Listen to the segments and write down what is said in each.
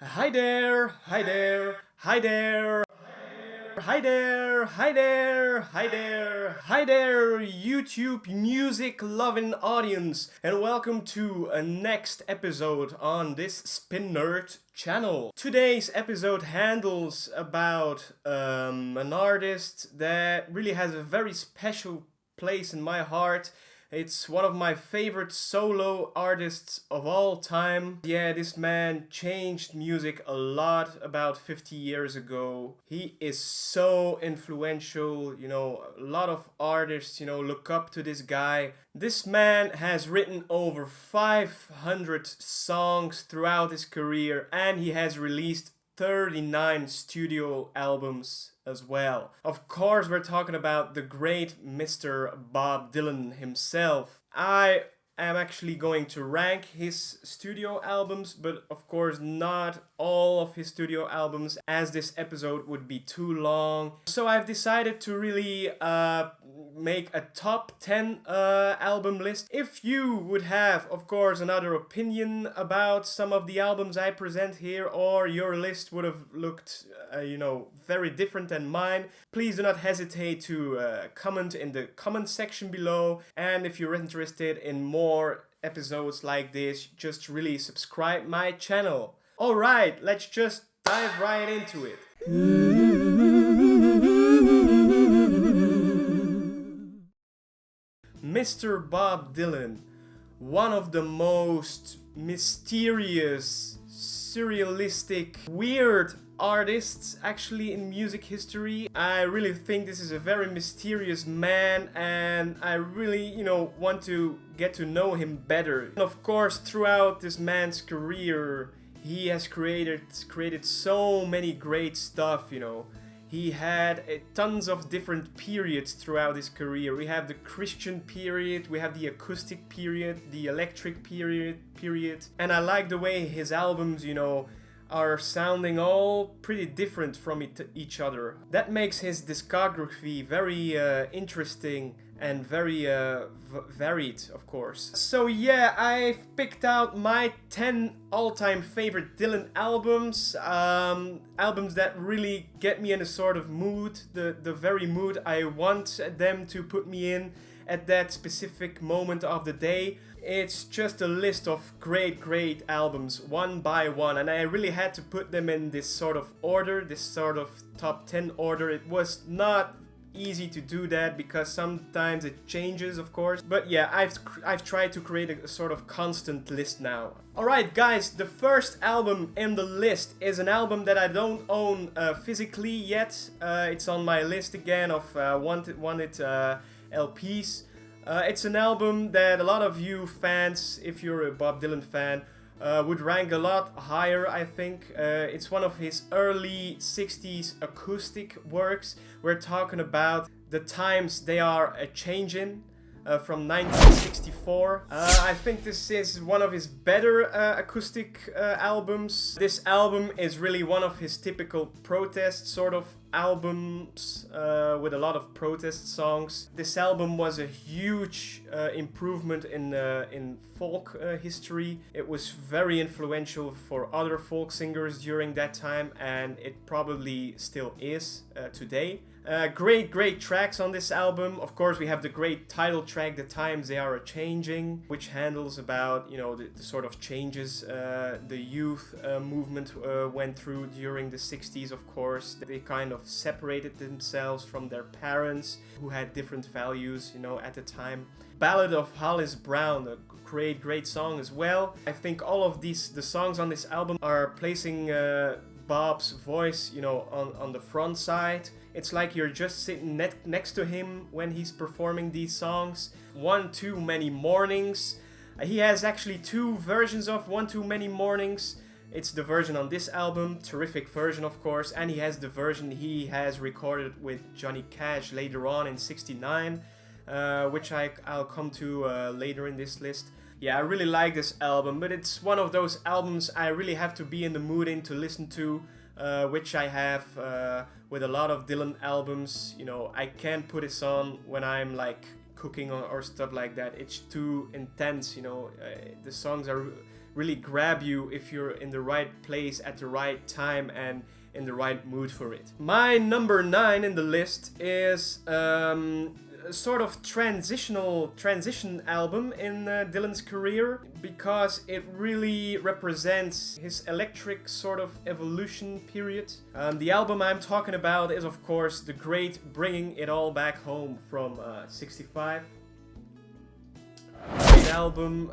Hi there, hi there, hi there, hi there, hi there, hi there, hi there, YouTube music loving audience, and welcome to a next episode on this Spin Nerd channel. Today's episode handles about an artist that really has a very special place in my heart. It's one of my favorite solo artists of all time. Yeah, this man changed music a lot about 50 years ago. He is so influential, a lot of artists, look up to this guy. This man has written over 500 songs throughout his career, and he has released 39 studio albums as well. Of course, we're talking about the great Mr. Bob Dylan himself. I am actually going to rank his studio albums, but of course not all of his studio albums, as this episode would be too long. So I've decided to really make a top 10 album list. If you would have, of course, another opinion about some of the albums I present here, or your list would have looked, very different than mine, please do not hesitate to comment in the comment section below. And if you're interested in more episodes like this, just really subscribe my channel. Alright, let's just dive right into it. Mr. Bob Dylan, one of the most mysterious, surrealistic, weird artists actually in music history. I really think this is a very mysterious man, and I really, want to get to know him better. And of course, throughout this man's career, he has created so many great stuff, He had tons of different periods throughout his career. We have the Christian period, we have the acoustic period, the electric period. And I like the way his albums, are sounding all pretty different from each other. That makes his discography very interesting and very varied, of course. So yeah, I've picked out my 10 all-time favorite Dylan albums. Albums that really get me in a sort of mood, the very mood I want them to put me in at that specific moment of the day. It's just a list of great albums, one by one, and I really had to put them in this sort of order, this sort of top 10 order. It was not easy to do that because sometimes it changes, of course. But yeah, I've tried to create a sort of constant list now. Alright guys, the first album in the list is an album that I don't own physically yet. It's on my list again of wanted LPs. It's an album that a lot of you fans, if you're a Bob Dylan fan, would rank a lot higher, I think. It's one of his early 60s acoustic works. We're talking about The Times They Are A-Changin', from 1964. I think this is one of his better acoustic albums. This album is really one of his typical protest sort of albums with a lot of protest songs. This album was a huge improvement in folk history. It was very influential for other folk singers during that time, and it probably still is today. Great tracks on this album. Of course, we have the great title track, The Times They Are A-Changing, which handles about, the sort of changes the youth movement went through during the 60s, of course. They kind of separated themselves from their parents, who had different values, at the time. Ballad of Hollis Brown, a great song as well. I think all of the songs on this album are placing Bob's voice, on the front side. It's like you're just sitting next to him when he's performing these songs. One Too Many Mornings. He has actually two versions of One Too Many Mornings. It's the version on this album, terrific version of course, and he has the version he has recorded with Johnny Cash later on in '69, which I'll come to later in this list. Yeah, I really like this album, but it's one of those albums I really have to be in the mood to listen to, which I have with a lot of Dylan albums. I can't put this on when I'm like cooking or stuff like that. It's too intense, the songs are really grab you if you're in the right place at the right time and in the right mood for it. My number 9 in the list is a sort of transition album in Dylan's career, because it really represents his electric sort of evolution period. The album I'm talking about is, of course, the great Bringing It All Back Home from 65. Great album.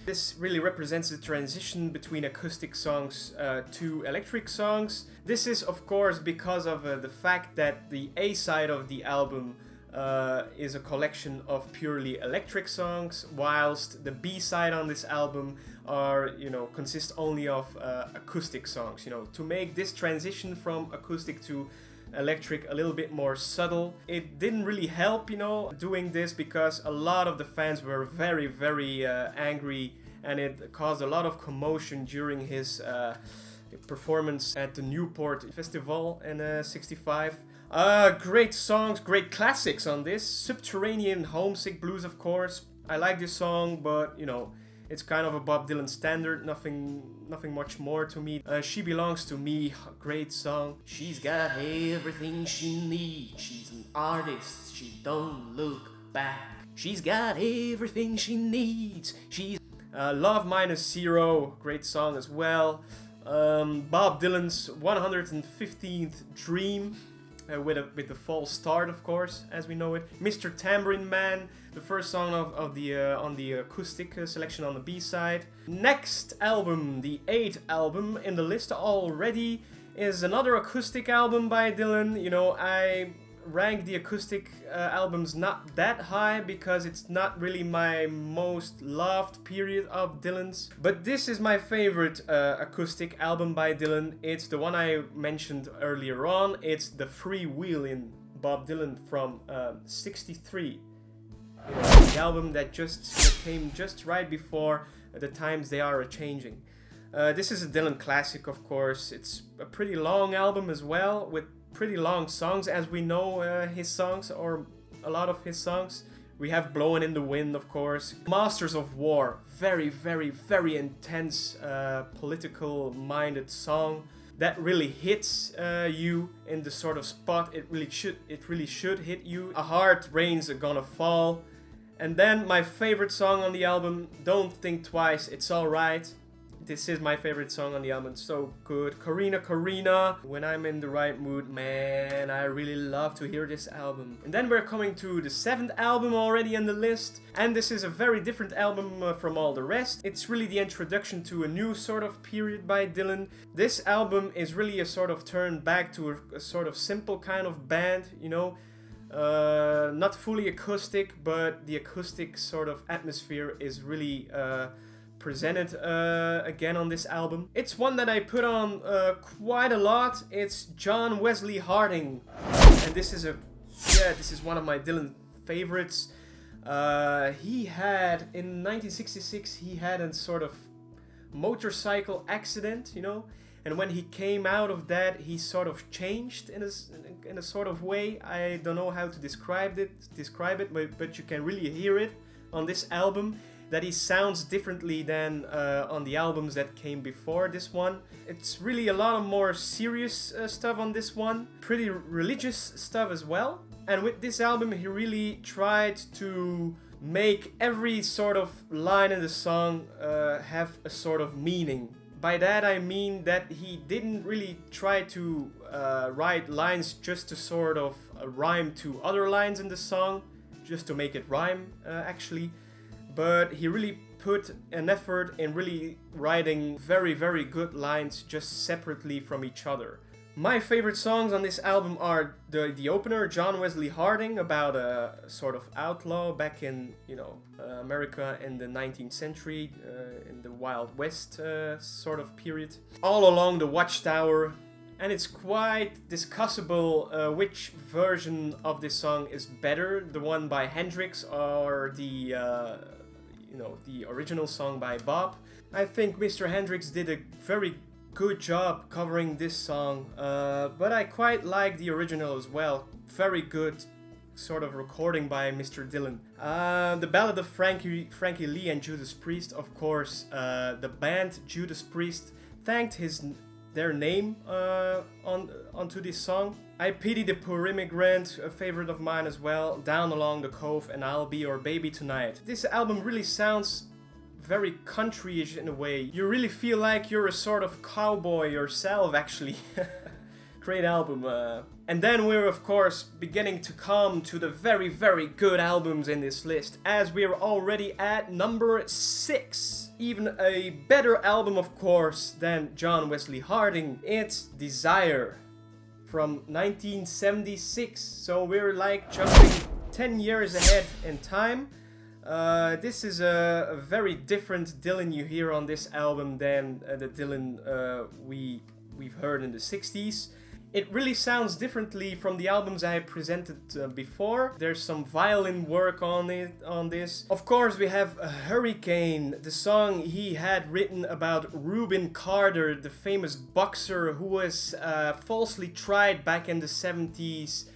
This really represents the transition between acoustic songs to electric songs. This is, of course, because of the fact that the A side of the album is a collection of purely electric songs, whilst the B side on this album consists only of acoustic songs. To make this transition from acoustic to electric a little bit more subtle. It didn't really help, doing this, because a lot of the fans were very, very angry, and it caused a lot of commotion during his performance at the Newport Festival in 65. Great songs, great classics on this. Subterranean Homesick Blues, of course. I like this song, but it's kind of a Bob Dylan standard, nothing much more to me. She Belongs to Me, great song. She's got everything she needs. She's an artist, she don't look back. She's got everything she needs. She's Love Minus Zero, great song as well. Bob Dylan's 115th Dream, with the false start, of course, as we know it. Mr. Tambourine Man, the first song on the acoustic selection on the B-side. Next album, the 8th album in the list already, is another acoustic album by Dylan. I rank the acoustic albums not that high because it's not really my most loved period of Dylan's. But this is my favorite acoustic album by Dylan. It's the one I mentioned earlier on. It's the Freewheeling Bob Dylan from 63. The album that came just right before the times they are a-changing. This is a Dylan classic, of course. It's a pretty long album as well, with pretty long songs, as we know his songs, or a lot of his songs. We have Blowin' in the Wind, of course. Masters of War, very, very, very intense, political-minded song that really hits you in the sort of spot it really should hit you. A Hard Rain's Gonna Fall. And then my favorite song on the album, Don't Think Twice, It's Alright. This is my favorite song on the album, it's so good. Corina Corina, when I'm in the right mood, man, I really love to hear this album. And then we're coming to the 7th album already on the list, and this is a very different album from all the rest. It's really the introduction to a new sort of period by Dylan. This album is really a sort of turn back to a sort of simple kind of band, not fully acoustic, but the acoustic sort of atmosphere is really presented again on this album. It's one that I put on quite a lot. It's John Wesley Harding, and this is one of my Dylan favorites. He had in 1966 he had a sort of motorcycle accident, and when he came out of that, he sort of changed in a sort of way. I don't know how to describe it, but you can really hear it on this album, that he sounds differently than on the albums that came before this one. It's really a lot of more serious stuff on this one, pretty religious stuff as well. And with this album, he really tried to make every sort of line in the song have a sort of meaning. By that I mean that he didn't really try to write lines just to sort of rhyme to other lines in the song, just to make it rhyme actually. But he really put an effort in really writing very, very good lines just separately from each other. My favorite songs on this album are the opener, John Wesley Harding, about a sort of outlaw back in, America in the 19th century, in the Wild West sort of period. All Along the Watchtower. And it's quite discussable which version of this song is better, the one by Hendrix or the original song by Bob. I think Mr. Hendrix did a very good job covering this song, but I quite like the original as well. Very good, sort of recording by Mr. Dylan. The Ballad of Frankie Lee and Judas Priest, of course. The band Judas Priest thanked their name onto this song. I Pity the Poor Immigrant, a favorite of mine as well. Down Along the Cove and I'll Be Your Baby Tonight. This album really sounds very country-ish in a way. You really feel like you're a sort of cowboy yourself, actually. Great album. And then we're of course beginning to come to the very, very good albums in this list, as we're already at number 6. Even a better album, of course, than John Wesley Harding. It's Desire from 1976. So we're like jumping 10 years ahead in time. This is a very different Dylan you hear on this album than the Dylan we've heard in the 60s. It really sounds differently from the albums I presented before. There's some violin work on this. Of course, we have Hurricane, the song he had written about Reuben Carter, the famous boxer who was falsely tried back in the 70s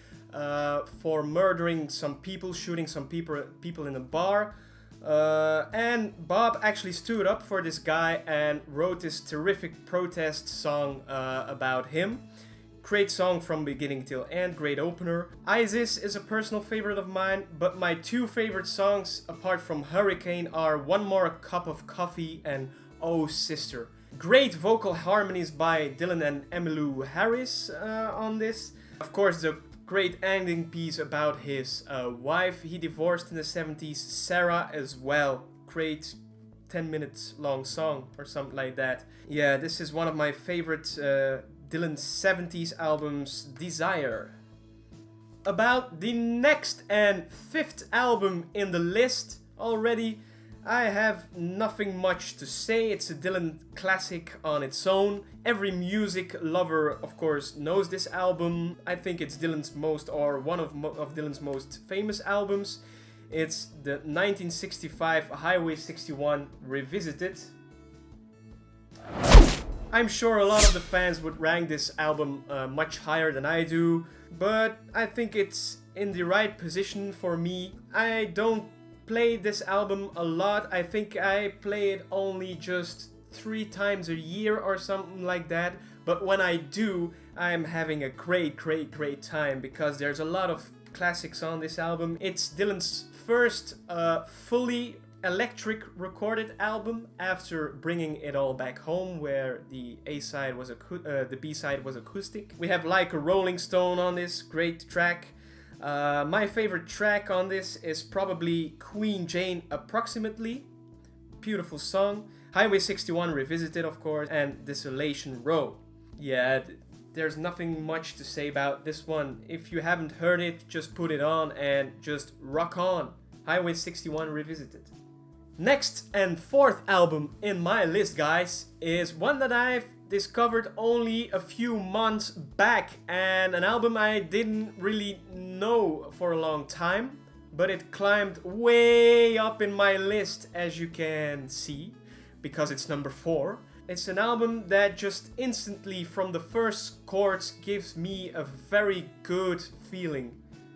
for murdering some people, shooting some people in a bar. And Bob actually stood up for this guy and wrote this terrific protest song about him. Great song from beginning till end, great opener. Isis is a personal favorite of mine, but my 2 favorite songs apart from Hurricane are One More Cup of Coffee and Oh Sister. Great vocal harmonies by Dylan and Emmylou Harris on this. Of course, the great ending piece about his wife he divorced in the 70s, Sarah, as well. Great 10 minutes long song or something like that. Yeah, this is one of my favorite Dylan's 70s albums, Desire. About the next and 5th album in the list already, I have nothing much to say. It's a Dylan classic on its own. Every music lover, of course, knows this album. I think it's Dylan's one of Dylan's most famous albums. It's the 1965 Highway 61 Revisited. I'm sure a lot of the fans would rank this album much higher than I do, but I think it's in the right position for me. I don't play this album a lot. I think I play it only just 3 times a year or something like that, but when I do, I'm having a great time because there's a lot of classics on this album. It's Dylan's first fully electric recorded album after bringing it all back home, where the A-side was the B-side was acoustic. We have Like a Rolling Stone on this, great track. My favorite track on this is probably Queen Jane Approximately, beautiful song. Highway 61 Revisited, of course, and Desolation Row. Yeah, there's nothing much to say about this one. If you haven't heard it, just put it on and just rock on. Highway 61 Revisited. Next and 4th album in my list, guys, is one that I've discovered only a few months back, and an album I didn't really know for a long time, but it climbed way up in my list, as you can see, because it's number 4. It's an album that just instantly from the first chords gives me a very good feeling,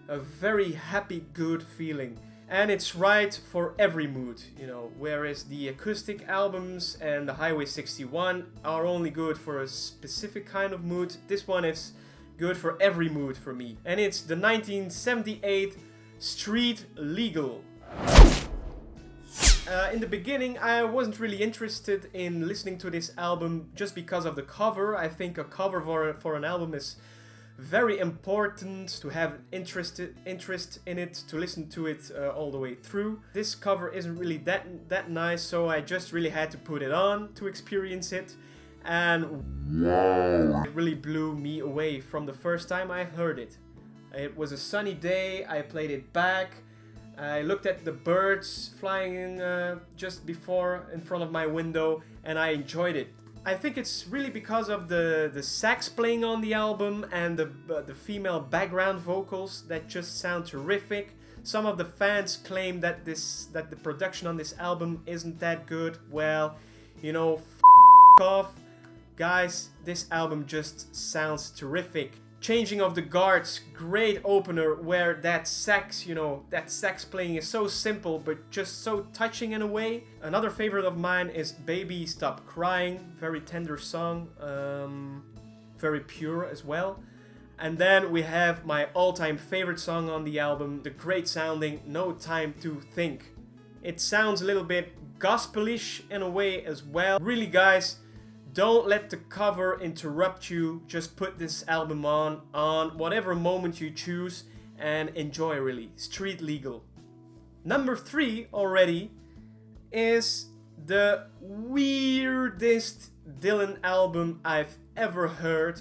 a very happy good feeling. And it's right for every mood, you know, whereas the acoustic albums and the Highway 61 are only good for a specific kind of mood. This one is good for every mood for me. And it's the 1978 Street Legal. In the beginning, I wasn't really interested in listening to this album just because of the cover. I think a cover for an album is very important to have interest in it, to listen to it all the way through. This cover isn't really that nice, so I just really had to put it on to experience it, and wow, it really blew me away from the first time I heard it. It was a sunny day, I played it back, I looked at the birds flying just before in front of my window, and I enjoyed it. I think it's really because of the sax playing on the album and the female background vocals that just sound terrific. Some of the fans claim that the production on this album isn't that good. Well, you know, off. Guys, this album just sounds terrific. Changing of the Guards, great opener where that sax, you know, that sax playing is so simple but just so touching in a way. Another favorite of mine is Baby Stop Crying, very tender song, very pure as well. And then we have my all-time favorite song on the album, the great sounding No Time to Think. It sounds a little bit gospelish in a way as well. Really guys, don't let the cover interrupt you. Just put this album on whatever moment you choose and enjoy really. Street legal. Number 3 already is the weirdest Dylan album I've ever heard.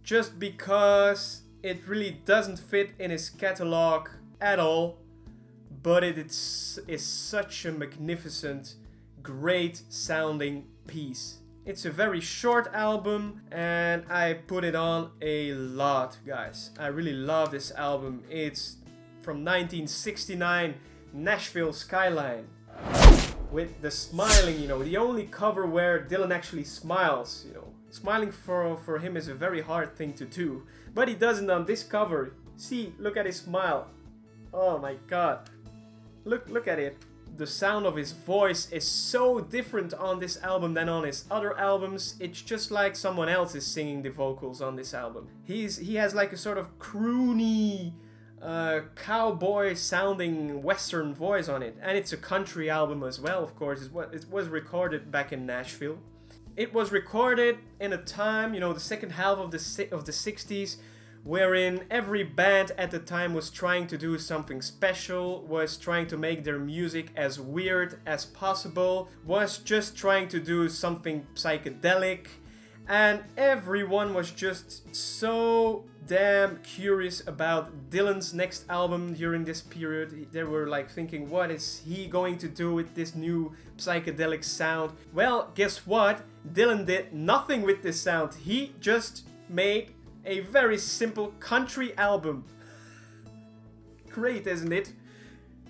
Just because it really doesn't fit in his catalog at all. But it is such a magnificent, great sounding piece. It's a very short album and I put it on a lot, guys. I really love this album. It's from 1969, Nashville Skyline. With the smiling, you know, the only cover where Dylan actually smiles, you know. Smiling for him is a very hard thing to do. But he doesn't on this cover. See, look at his smile. Oh my god. Look at it. The sound of his voice is so different on this album than on his other albums. It's just like someone else is singing the vocals on this album. He has like a sort of croony, cowboy sounding western voice on it. And it's a country album as well, of course. It was recorded back in Nashville. It was recorded in a time, you know, the second half of the 60s, wherein every band at the time was trying to do something special, was trying to make their music as weird as possible, was just trying to do something psychedelic, and everyone was just so damn curious about Dylan's next album during this period. They were like thinking, what is he going to do with this new psychedelic sound? Well, guess what? Dylan did nothing with this sound. He just made a very simple country album. Great, isn't it?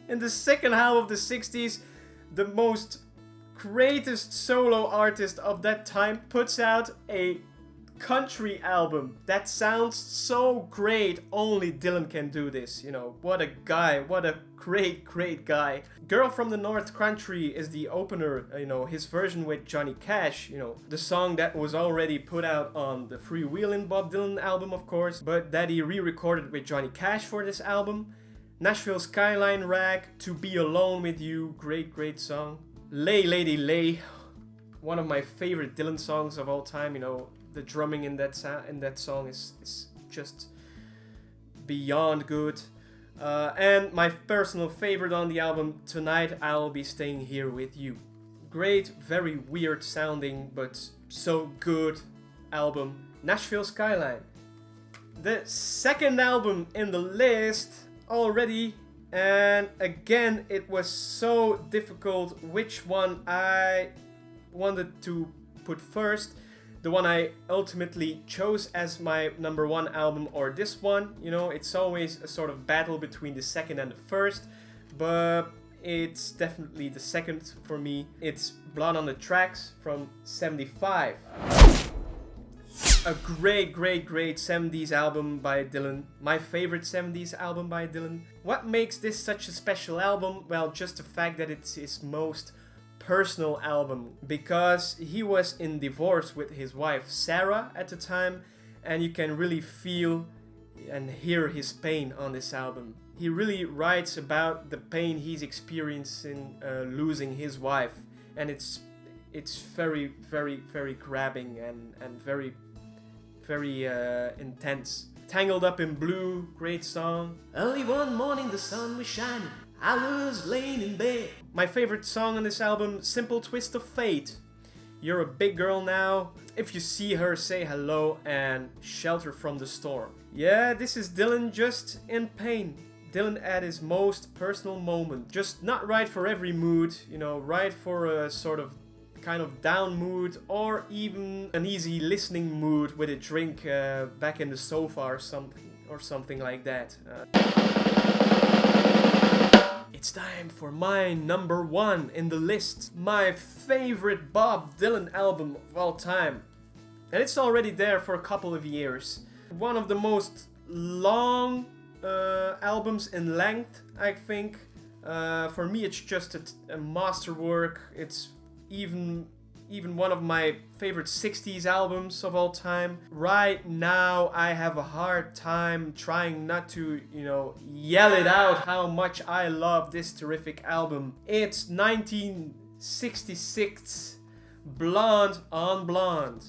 In the second half of the 60s, the most greatest solo artist of that time puts out a country album that sounds so great. Only Dylan can do this, you know. What a guy, what a great guy. Girl from the North Country is the opener, you know, his version with Johnny Cash, you know, the song that was already put out on the Freewheeling Bob Dylan album, of course, but that he re-recorded with Johnny Cash for this album. Nashville Skyline rag, To Be Alone With You, great song. Lay Lady Lay, one of my favorite Dylan songs of all time, you know. The drumming in that song is just beyond good. And my personal favorite on the album, Tonight I'll Be Staying Here With You. Great, very weird sounding, but so good album. Nashville Skyline. The second album in the list already. And again, it was so difficult which one I wanted to put first. The one I ultimately chose as my number 1 album or this one, you know, it's always a sort of battle between the second and the first, but it's definitely the second for me. It's Blood on the Tracks from 75. A great 70s album by Dylan. My favorite 70s album by Dylan. What makes this such a special album? Well, just the fact that it's his most personal album, because he was in divorce with his wife Sarah at the time, and you can really feel and hear his pain on this album. He really writes about the pain he's experiencing losing his wife, and it's very grabbing and very intense. Tangled Up in Blue, great song. Early one morning the sun was shining, I was laying in bed. My favorite song on this album, Simple Twist of Fate. You're a Big Girl Now. If you see her, say hello, and Shelter from the Storm. Yeah, this is Dylan just in pain. Dylan at his most personal moment. Just not right for every mood, you know, right for a sort of kind of down mood, or even an easy listening mood with a drink back in the sofa or something like that. It's time for my number 1 in the list. My favorite Bob Dylan album of all time. And it's already there for a couple of years. One of the most long albums in length, I think. For me, it's just a masterwork. It's even one of my favorite 60s albums of all time. Right now, I have a hard time trying not to, yell it out how much I love this terrific album. It's 1966 Blonde on Blonde.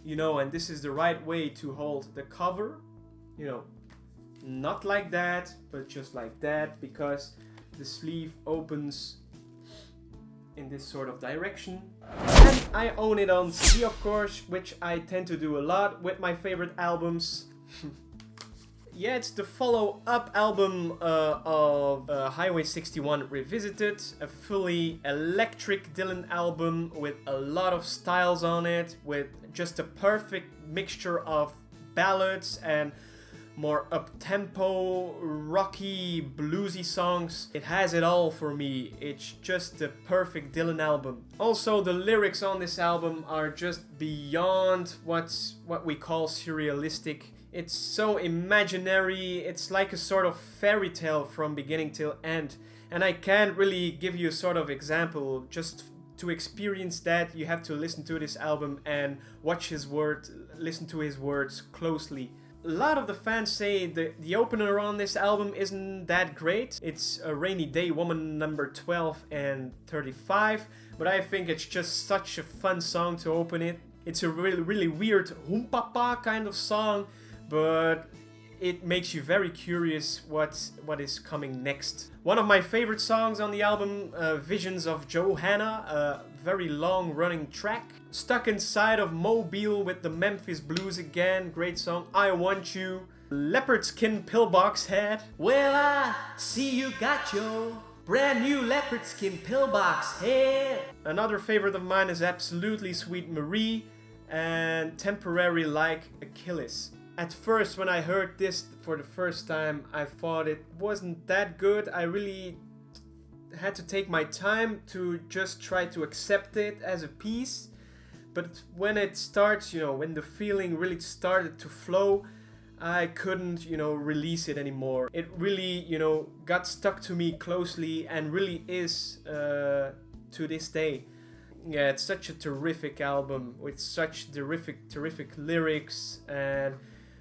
And this is the right way to hold the cover. Not like that, but just like that, because the sleeve opens in this sort of direction. And I own it on CD, of course, which I tend to do a lot with my favorite albums. Yeah, it's the follow-up album of Highway 61 Revisited, a fully electric Dylan album with a lot of styles on it, with just a perfect mixture of ballads and more up-tempo, rocky, bluesy songs. It has it all for me. It's just the perfect Dylan album. Also, the lyrics on this album are just beyond what we call surrealistic. It's so imaginary. It's like a sort of fairy tale from beginning till end. And I can't really give you a sort of example. Just to experience that, you have to listen to this album and watch his words, listen to his words closely. A lot of the fans say the opener on this album isn't that great. It's A Rainy Day Woman number 12 and 35, but I think it's just such a fun song to open it. It's a really weird humpapa kind of song, but it makes you very curious what is coming next. One of my favorite songs on the album, Visions of Johanna, a very long running track. Stuck Inside of Mobile with the Memphis Blues again, great song. I Want You. Leopard Skin Pillbox Head. Well, I see you got your brand new leopard skin pillbox head. Another favorite of mine is absolutely Sweet Marie and Temporary Like Achilles. At first, when I heard this for the first time, I thought it wasn't that good. I really had to take my time to just try to accept it as a piece. But when it starts, when the feeling really started to flow, I couldn't, release it anymore. It really, got stuck to me closely and really is to this day. Yeah, it's such a terrific album with such terrific lyrics and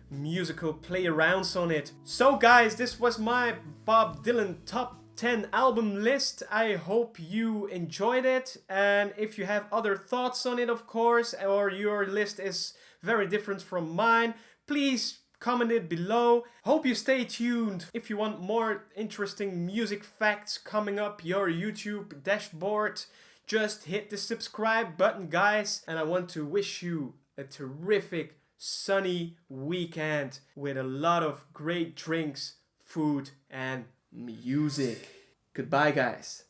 musical play-arounds on it. So guys, this was my Bob Dylan top 10 album list. I hope you enjoyed it, and if you have other thoughts on it, of course, or your list is very different from mine, please comment it below. Hope you stay tuned if you want more interesting music facts coming up your YouTube dashboard. Just hit the subscribe button, guys, and I want to wish you a terrific sunny weekend with a lot of great drinks, food, and music. Goodbye, guys.